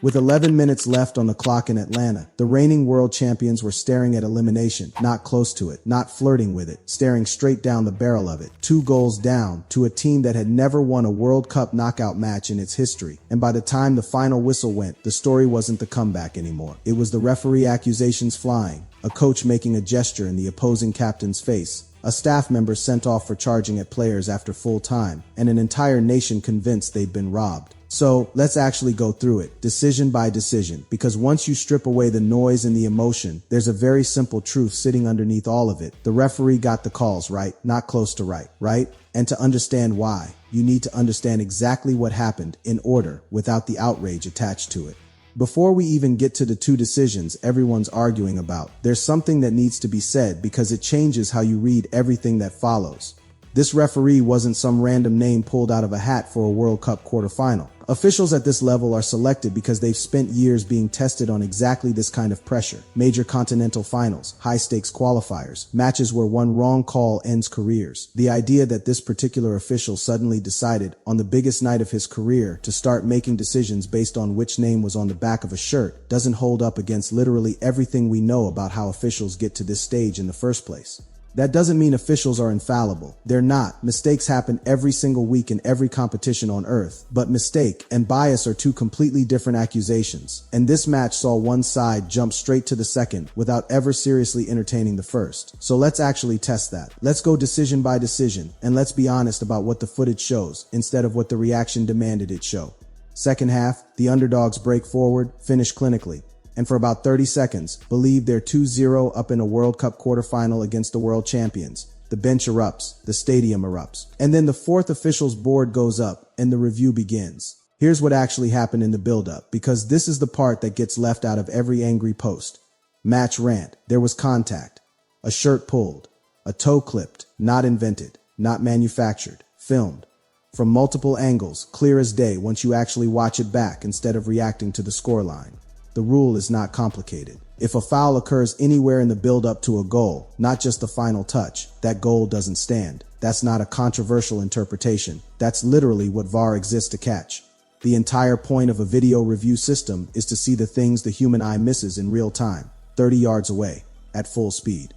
With 11 minutes left on the clock in Atlanta, the reigning world champions were staring at elimination, not close to it, not flirting with it, staring straight down the barrel of it. 2 goals down to a team that had never won a World Cup knockout match in its history. And by the time the final whistle went, the story wasn't the comeback anymore. It was the referee accusations flying, a coach making a gesture in the opposing captain's face, a staff member sent off for charging at players after full time, and an entire nation convinced they'd been robbed. So, let's actually go through it, decision by decision, because once you strip away the noise and the emotion, there's a very simple truth sitting underneath all of it. The referee got the calls right, not close to right? And to understand why, you need to understand exactly what happened in order, without the outrage attached to it. Before we even get to the 2 decisions everyone's arguing about, there's something that needs to be said because it changes how you read everything that follows. This referee wasn't some random name pulled out of a hat for a World Cup quarterfinal. Officials at this level are selected because they've spent years being tested on exactly this kind of pressure. Major continental finals, high-stakes qualifiers, matches where one wrong call ends careers. The idea that this particular official suddenly decided, on the biggest night of his career, to start making decisions based on which name was on the back of a shirt doesn't hold up against literally everything we know about how officials get to this stage in the first place. That doesn't mean officials are infallible. They're not. Mistakes happen every single week in every competition on earth. But mistake and bias are 2 completely different accusations. And this match saw one side jump straight to the second without ever seriously entertaining the first. So let's actually test that. Let's go decision by decision, and let's be honest about what the footage shows instead of what the reaction demanded it show. Second half, the underdogs break forward, finish clinically, and for about 30 seconds, believe they're 2-0 up in a World Cup quarterfinal against the world champions. The bench erupts, the stadium erupts, and then the 4th official's board goes up and the review begins. Here's what actually happened in the build-up, because this is the part that gets left out of every angry post. Match rant. There was contact. A shirt pulled. A toe clipped. Not invented. Not manufactured. Filmed. From multiple angles, clear as day once you actually watch it back instead of reacting to the scoreline. The rule is not complicated. If a foul occurs anywhere in the build-up to a goal, not just the final touch, that goal doesn't stand. That's not a controversial interpretation. That's literally what VAR exists to catch. The entire point of a video review system is to see the things the human eye misses in real time, 30 yards away, at full speed.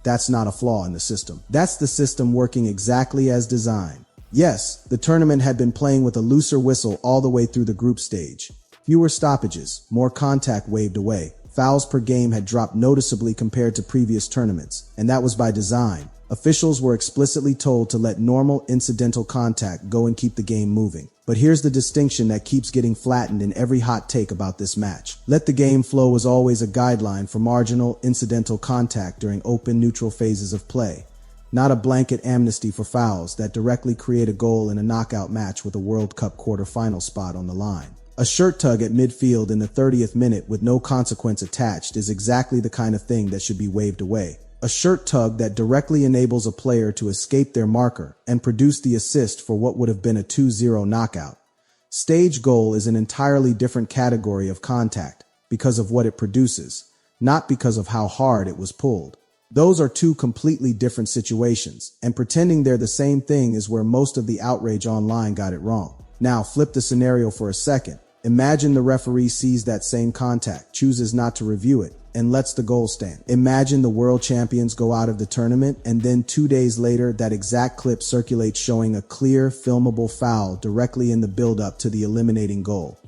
That's not a flaw in the system. That's the system working exactly as designed. Yes, the tournament had been playing with a looser whistle all the way through the group stage. Fewer stoppages, more contact waved away. Fouls per game had dropped noticeably compared to previous tournaments, and that was by design. Officials were explicitly told to let normal incidental contact go and keep the game moving. But here's the distinction that keeps getting flattened in every hot take about this match. Let the game flow was always a guideline for marginal incidental contact during open neutral phases of play, not a blanket amnesty for fouls that directly create a goal in a knockout match with a World Cup quarterfinal spot on the line. A shirt tug at midfield in the 30th minute with no consequence attached is exactly the kind of thing that should be waved away. A shirt tug that directly enables a player to escape their marker and produce the assist for what would have been a 2-0 knockout. Stage goal is an entirely different category of contact because of what it produces, not because of how hard it was pulled. Those are 2 completely different situations, and pretending they're the same thing is where most of the outrage online got it wrong. Now flip the scenario for a second. Imagine the referee sees that same contact, chooses not to review it, and lets the goal stand. Imagine the world champions go out of the tournament, and then 2 days later, that exact clip circulates showing a clear, filmable foul directly in the build-up to the eliminating goal.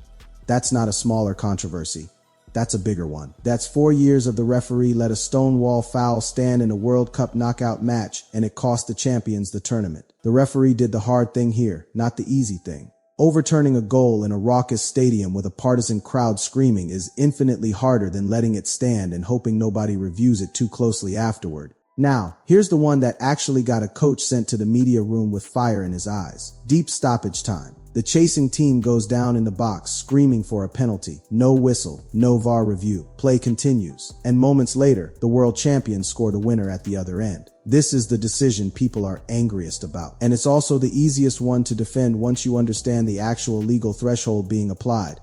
That's not a smaller controversy. That's a bigger one. That's 4 years of the referee let a stonewall foul stand in a World Cup knockout match, and it cost the champions the tournament. The referee did the hard thing here, not the easy thing. Overturning a goal in a raucous stadium with a partisan crowd screaming is infinitely harder than letting it stand and hoping nobody reviews it too closely afterward. Now, here's the one that actually got a coach sent to the media room with fire in his eyes. Deep stoppage time. The chasing team goes down in the box, screaming for a penalty. No whistle, no VAR review. Play continues. And moments later, the world champions score the winner at the other end. This is the decision people are angriest about. And it's also the easiest one to defend once you understand the actual legal threshold being applied.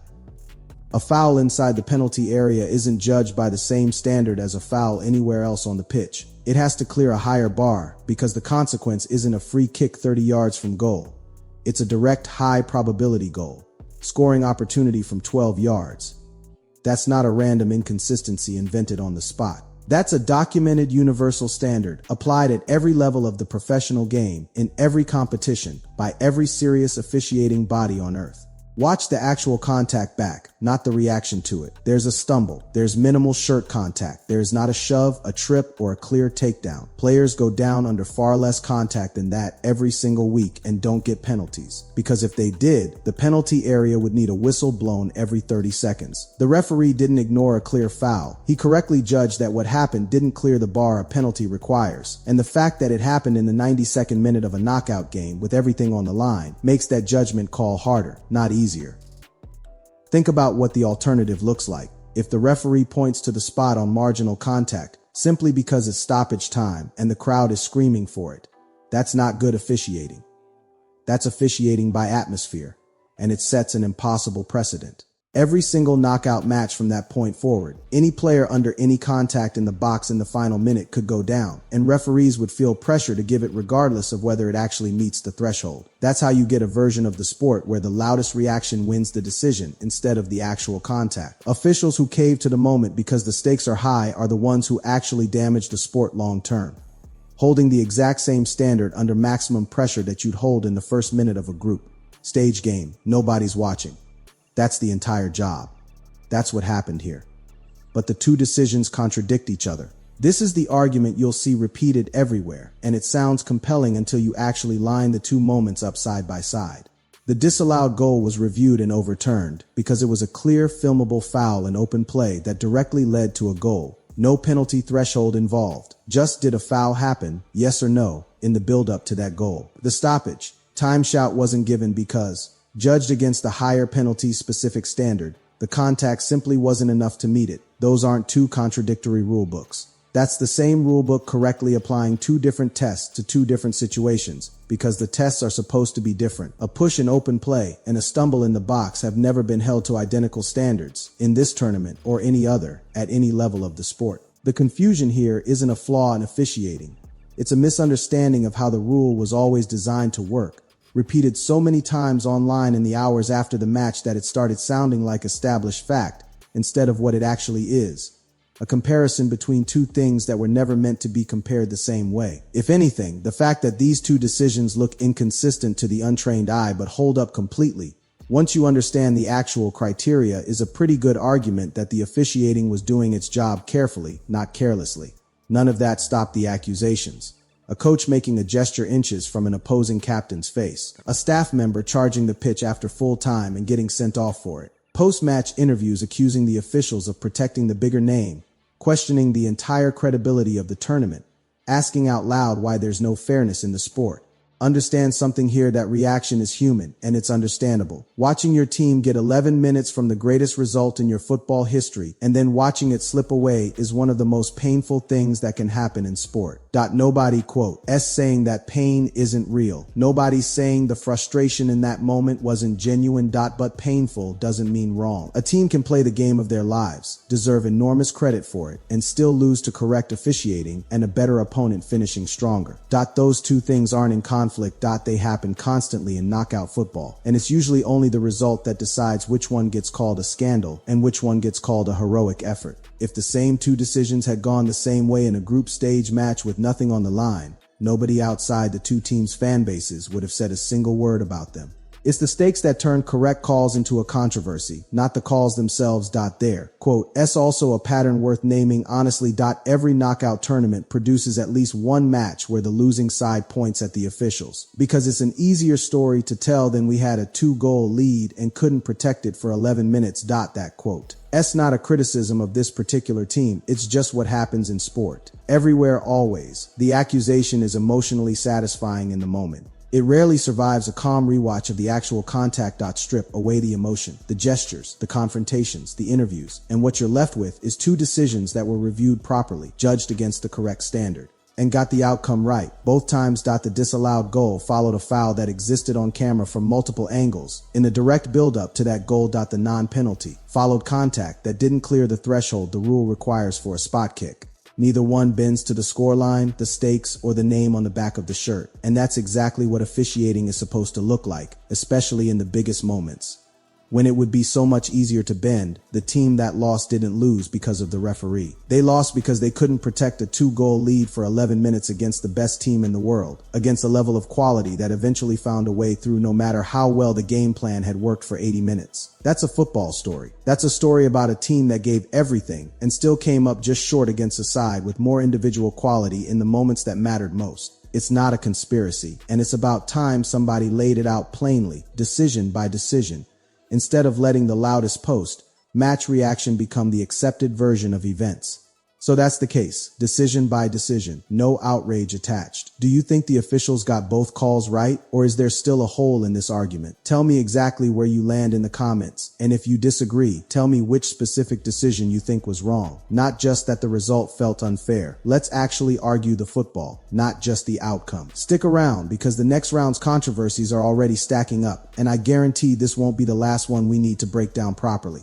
A foul inside the penalty area isn't judged by the same standard as a foul anywhere else on the pitch. It has to clear a higher bar because the consequence isn't a free kick 30 yards from goal. It's a direct high probability goal. scoring opportunity from 12 yards. That's not a random inconsistency invented on the spot. That's a documented universal standard applied at every level of the professional game, in every competition, by every serious officiating body on earth. Watch the actual contact back, not the reaction to it. There's a stumble. There's minimal shirt contact. There's not a shove, a trip, or a clear takedown. Players go down under far less contact than that every single week and don't get penalties. Because if they did, the penalty area would need a whistle blown every 30 seconds. The referee didn't ignore a clear foul. He correctly judged that what happened didn't clear the bar a penalty requires. And the fact that it happened in the 92nd minute of a knockout game with everything on the line makes that judgment call harder, not easier. Think about what the alternative looks like. If the referee points to the spot on marginal contact simply because it's stoppage time and the crowd is screaming for it, that's not good officiating. That's officiating by atmosphere, and it sets an impossible precedent. Every single knockout match from that point forward, any player under any contact in the box in the final minute could go down, and referees would feel pressure to give it regardless of whether it actually meets the threshold. That's how you get a version of the sport where the loudest reaction wins the decision instead of the actual contact. Officials who cave to the moment because the stakes are high are the ones who actually damage the sport long term, holding the exact same standard under maximum pressure that you'd hold in the first minute of a group stage game. Nobody's watching. That's the entire job. That's what happened here. But the two decisions contradict each other. This is the argument you'll see repeated everywhere, and it sounds compelling until you actually line the two moments up side by side. The disallowed goal was reviewed and overturned because it was a clear, filmable foul in open play that directly led to a goal. No penalty threshold involved. Just did a foul happen, yes or no, in the build-up to that goal. The stoppage time shout wasn't given because, judged against the higher penalty-specific standard, the contact simply wasn't enough to meet it. Those aren't two contradictory rulebooks. That's the same rulebook correctly applying two different tests to two different situations, because the tests are supposed to be different. A push in open play and a stumble in the box have never been held to identical standards, in this tournament or any other, at any level of the sport. The confusion here isn't a flaw in officiating. It's a misunderstanding of how the rule was always designed to work, repeated so many times online in the hours after the match that it started sounding like established fact instead of what it actually is. A comparison between two things that were never meant to be compared the same way. If anything, the fact that these two decisions look inconsistent to the untrained eye but hold up completely, once you understand the actual criteria, is a pretty good argument that the officiating was doing its job carefully, not carelessly. None of that stopped the accusations. A coach making a gesture inches from an opposing captain's face. A staff member charging the pitch after full time and getting sent off for it. Post-match interviews accusing the officials of protecting the bigger name, questioning the entire credibility of the tournament, asking out loud why there's no fairness in the sport. Understand something here: that reaction is human, and it's understandable. Watching your team get 11 minutes from the greatest result in your football history and then watching it slip away is one of the most painful things that can happen in sport. Nobody saying that pain isn't real. Nobody's saying the frustration in that moment wasn't genuine. But painful doesn't mean wrong. A team can play the game of their lives, deserve enormous credit for it, and still lose to correct officiating and a better opponent finishing stronger. Those two things aren't in conflict. They happen constantly in knockout football, and it's usually only the result that decides which one gets called a scandal and which one gets called a heroic effort. If the same two decisions had gone the same way in a group stage match with nothing on the line, nobody outside the two teams' fan bases would have said a single word about them. It's the stakes that turn correct calls into a controversy, not the calls themselves. There, also a pattern worth naming. Honestly, every knockout tournament produces at least one match where the losing side points at the officials, because it's an easier story to tell than we had a 2-goal lead and couldn't protect it for 11 minutes. Not a criticism of this particular team, it's just what happens in sport. Everywhere, always. The accusation is emotionally satisfying in the moment. It rarely survives a calm rewatch of the actual contact. Strip away the emotion, the gestures, the confrontations, the interviews, and what you're left with is two decisions that were reviewed properly, judged against the correct standard, and got the outcome right. Both times. The disallowed goal followed a foul that existed on camera from multiple angles. In the direct build-up to that goal. The non-penalty followed contact that didn't clear the threshold the rule requires for a spot kick. Neither one bends to the scoreline, the stakes, or the name on the back of the shirt. And that's exactly what officiating is supposed to look like, especially in the biggest moments. when it would be so much easier to bend. The team that lost didn't lose because of the referee. They lost because they couldn't protect a 2-goal lead for 11 minutes against the best team in the world, against a level of quality that eventually found a way through no matter how well the game plan had worked for 80 minutes. That's a football story. That's a story about a team that gave everything and still came up just short against a side with more individual quality in the moments that mattered most. It's not a conspiracy, and it's about time somebody laid it out plainly, decision by decision. Instead of letting the loudest post, match reaction become the accepted version of events. So that's the case, decision by decision, no outrage attached. Do you think the officials got both calls right, or is there still a hole in this argument? Tell me exactly where you land in the comments, and if you disagree, tell me which specific decision you think was wrong. Not just that the result felt unfair. Let's actually argue the football, not just the outcome. Stick around, because the next round's controversies are already stacking up, and I guarantee this won't be the last one we need to break down properly.